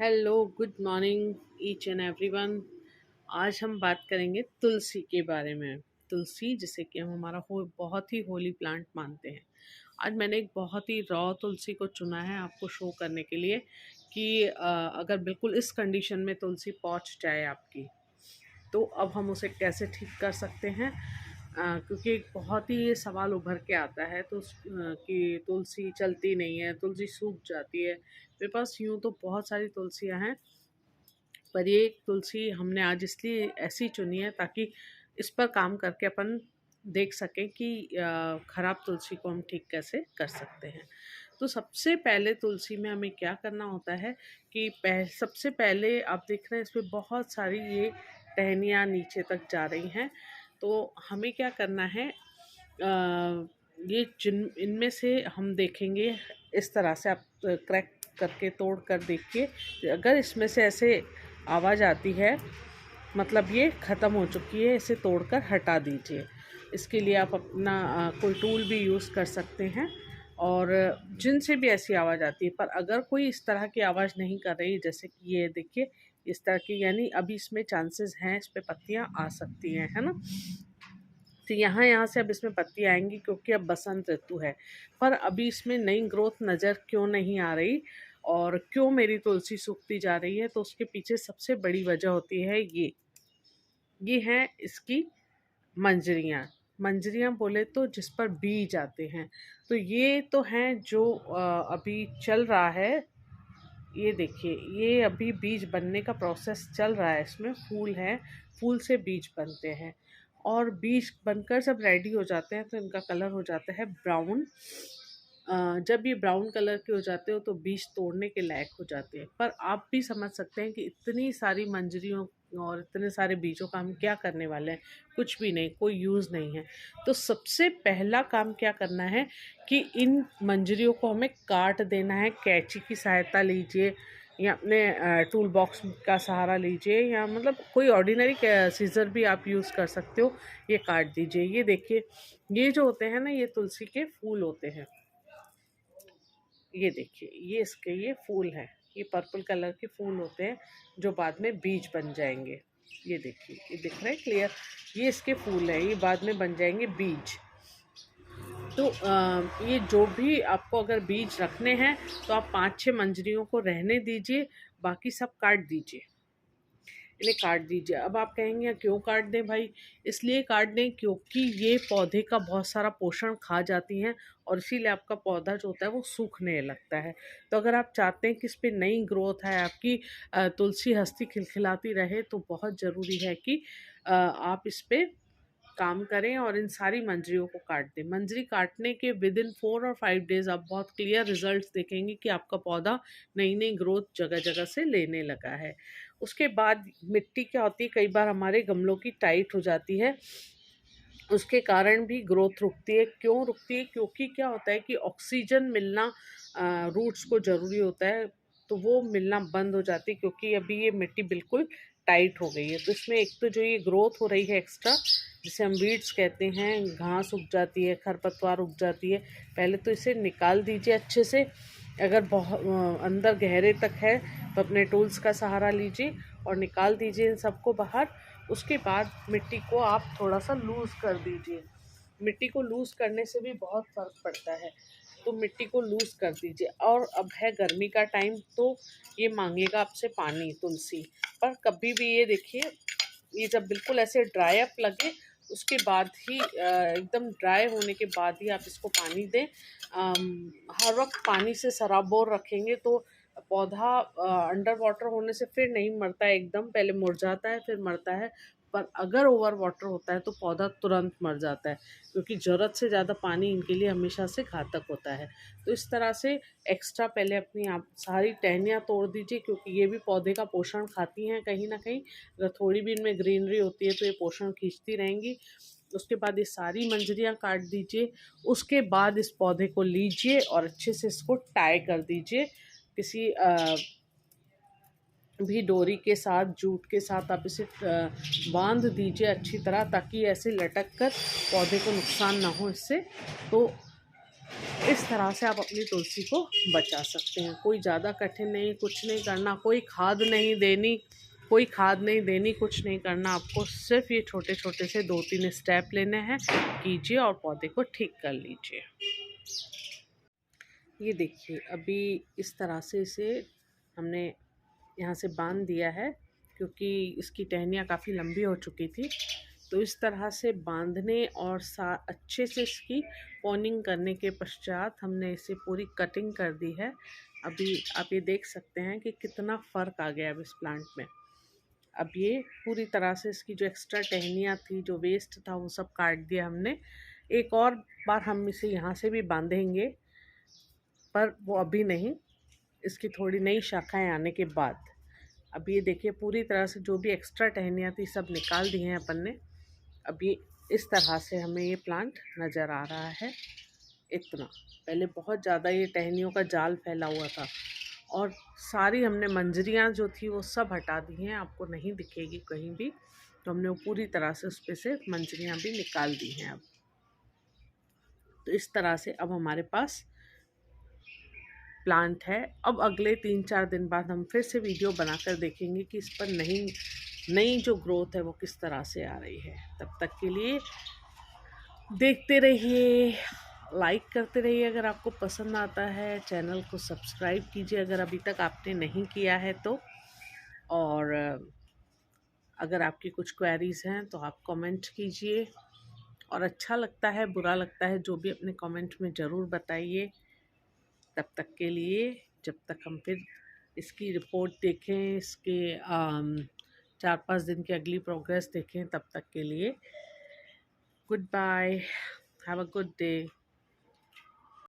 Hello, good morning each and everyone. आज हम बात करेंगे तुलसी के बारे में। तुलसी जिसे कि हम हमारा बहुत ही होली प्लांट मानते हैं। आज मैंने एक बहुत ही रॉ तुलसी को चुना है आपको शो करने के लिए कि अगर बिल्कुल इस कंडीशन में तुलसी पहुंच जाए आपकी, तो अब हम उसे कैसे ठीक कर सकते हैं। क्योंकि एक बहुत ही ये सवाल उभर के आता है कि तुलसी चलती नहीं है, तुलसी सूख जाती है। मेरे पास यूँ तो बहुत सारी तुलसियाँ हैं, पर ये तुलसी हमने आज इसलिए ऐसी चुनी है ताकि इस पर काम करके अपन देख सकें कि ख़राब तुलसी को हम ठीक कैसे कर सकते हैं। तो सबसे पहले तुलसी में हमें क्या करना होता है कि सबसे पहले आप देख रहे हैं इसमें बहुत सारी ये टहनियाँ नीचे तक जा रही हैं। तो हमें क्या करना है, ये जिन इनमें से हम देखेंगे, इस तरह से आप क्रैक करके तोड़ कर देखिए। अगर इसमें से ऐसे आवाज़ आती है, मतलब ये ख़त्म हो चुकी है, इसे तोड़कर हटा दीजिए। इसके लिए आप अपना कोई टूल भी यूज़ कर सकते हैं। और जिनसे भी ऐसी आवाज़ आती है, पर अगर कोई इस तरह की आवाज़ नहीं कर रही, जैसे कि ये देखिए इस तरह की, यानी अभी इसमें चांसेस हैं इस पे पत्तियाँ आ सकती हैं, है ना। तो यहाँ से अब इसमें पत्ती आएंगी क्योंकि अब बसंत ऋतु है। पर अभी इसमें नई ग्रोथ नज़र क्यों नहीं आ रही और क्यों मेरी तुलसी सूखती जा रही है, तो उसके पीछे सबसे बड़ी वजह होती है ये हैं इसकी मंजरियाँ। मंजरियाँ बोले तो जिस पर बीज आते हैं, तो ये तो हैं जो अभी चल रहा है। ये देखिए, ये अभी बीज बनने का प्रोसेस चल रहा है, इसमें फूल है, फूल से बीज बनते हैं। और बीज बनकर जब रेडी हो जाते हैं तो इनका कलर हो जाता है ब्राउन। जब ये ब्राउन कलर के हो जाते हो तो बीज तोड़ने के लायक हो जाते हैं। पर आप भी समझ सकते हैं कि इतनी सारी मंजरियों और इतने सारे बीजों का हम क्या करने वाले हैं। कुछ भी नहीं, कोई यूज़ नहीं है। तो सबसे पहला काम क्या करना है कि इन मंजरियों को हमें काट देना है। कैंची की सहायता लीजिए या अपने टूल बॉक्स का सहारा लीजिए, या मतलब कोई ऑर्डिनरी सीज़र भी आप यूज़ कर सकते हो। ये काट दीजिए। ये देखिए, ये जो होते हैं ना, ये तुलसी के फूल होते हैं। ये देखिए, ये इसके ये फूल हैं। ये पर्पल कलर के फूल होते हैं जो बाद में बीज बन जाएंगे। ये देखिए, ये दिख रहा है क्लियर। ये इसके फूल हैं, ये बाद में बन जाएंगे बीज। तो ये जो भी आपको अगर बीज रखने हैं तो आप 5-6 मंजरियों को रहने दीजिए, बाकी सब काट दीजिए। इन्हें काट दीजिए। अब आप कहेंगे क्यों काट दें भाई? इसलिए काट दें क्योंकि ये पौधे का बहुत सारा पोषण खा जाती हैं और इसीलिए आपका पौधा जो होता है वो सूखने लगता है। तो अगर आप चाहते हैं कि इस पे नई ग्रोथ है, आपकी तुलसी हंसती खिलखिलाती रहे, तो बहुत ज़रूरी है कि आप इस पे काम करें और इन सारी मंजरियों को काट दें। मंजरी काटने के विद इन 4 और 5 डेज़ आप बहुत क्लियर रिजल्ट्स देखेंगे कि आपका पौधा नई नई ग्रोथ जगह जगह से लेने लगा है। उसके बाद मिट्टी क्या होती है, कई बार हमारे गमलों की टाइट हो जाती है, उसके कारण भी ग्रोथ रुकती है। क्यों रुकती है? क्योंकि क्या होता है कि ऑक्सीजन मिलना रूट्स को ज़रूरी होता है, तो वो मिलना बंद हो जाती है क्योंकि अभी ये मिट्टी बिल्कुल टाइट हो गई है। तो इसमें एक तो जो ये ग्रोथ हो रही है एक्स्ट्रा, जिसे हम वीड्स कहते हैं, घास उग जाती है, खरपतवार उग जाती है, पहले तो इसे निकाल दीजिए अच्छे से। अगर बहुत अंदर गहरे तक है तो अपने टूल्स का सहारा लीजिए और निकाल दीजिए इन सबको बाहर। उसके बाद मिट्टी को आप थोड़ा सा लूज़ कर दीजिए। मिट्टी को लूज़ करने से भी बहुत फ़र्क पड़ता है, तो मिट्टी को लूज़ कर दीजिए। और अब है गर्मी का टाइम, तो ये मांगेगा आपसे पानी तुलसी। पर कभी भी ये देखिए, ये जब बिल्कुल ऐसे ड्राई अप लगे, उसके बाद ही एकदम ड्राई होने के बाद ही आप इसको पानी दें। हर वक्त पानी से सराबोर रखेंगे तो पौधा अंडर वाटर होने से फिर नहीं मरता है एकदम, पहले मुरझाता है फिर मरता है। पर अगर ओवर वाटर होता है तो पौधा तुरंत मर जाता है, क्योंकि ज़रूरत से ज़्यादा पानी इनके लिए हमेशा से घातक होता है। तो इस तरह से एक्स्ट्रा पहले अपनी आप सारी टहनियाँ तोड़ दीजिए, क्योंकि ये भी पौधे का पोषण खाती हैं कहीं ना कहीं। अगर थोड़ी भी इनमें ग्रीनरी होती है तो ये पोषण खींचती रहेंगी। उसके बाद ये सारी मंजरियाँ काट दीजिए। उसके बाद इस पौधे को लीजिए और अच्छे से इसको टाई कर दीजिए किसी भी डोरी के साथ, जूट के साथ आप इसे बांध दीजिए अच्छी तरह, ताकि ऐसे लटक कर पौधे को नुकसान ना हो इससे। तो इस तरह से आप अपनी तुलसी को बचा सकते हैं। कोई ज़्यादा कठिन नहीं, कुछ नहीं करना, कोई खाद नहीं देनी, कुछ नहीं करना। आपको सिर्फ ये छोटे छोटे से 2-3 स्टेप लेने हैं, कीजिए और पौधे को ठीक कर लीजिए। ये देखिए, अभी इस तरह से इसे हमने यहाँ से बांध दिया है, क्योंकि इसकी टहनियाँ काफ़ी लंबी हो चुकी थी। तो इस तरह से बांधने और अच्छे से इसकी पोनिंग करने के पश्चात हमने इसे पूरी कटिंग कर दी है। अभी आप ये देख सकते हैं कि कितना फ़र्क आ गया अब इस प्लांट में। अब ये पूरी तरह से इसकी जो एक्स्ट्रा टहनियाँ थी, जो वेस्ट था, वो सब काट दिया हमने। एक और बार हम इसे यहाँ से भी बांधेंगे, पर वो अभी नहीं, इसकी थोड़ी नई शाखाएं आने के बाद। अब ये देखिए, पूरी तरह से जो भी एक्स्ट्रा टहनियाँ थी सब निकाल दी हैं अपन ने। अब ये इस तरह से हमें ये प्लांट नज़र आ रहा है। इतना पहले बहुत ज़्यादा ये टहनियों का जाल फैला हुआ था, और सारी हमने मंजरियाँ जो थी वो सब हटा दी हैं, आपको नहीं दिखेगी कहीं भी। तो हमने वो पूरी तरह से उस पे से मंजरियाँ भी निकाल दी हैं अब। तो इस तरह से अब हमारे पास प्लांट है। अब अगले 3-4 दिन बाद हम फिर से वीडियो बनाकर देखेंगे कि इस पर नई जो ग्रोथ है वो किस तरह से आ रही है। तब तक के लिए देखते रहिए, लाइक करते रहिए अगर आपको पसंद आता है, चैनल को सब्सक्राइब कीजिए अगर अभी तक आपने नहीं किया है तो। और अगर आपकी कुछ क्वेरीज़ हैं तो आप कमेंट कीजिए, और अच्छा लगता है, बुरा लगता है, जो भी अपने कमेंट में ज़रूर बताइए। तब तक के लिए, जब तक हम फिर इसकी रिपोर्ट देखें, इसके 4-5 दिन की अगली प्रोग्रेस देखें, तब तक के लिए good bye, have a good day.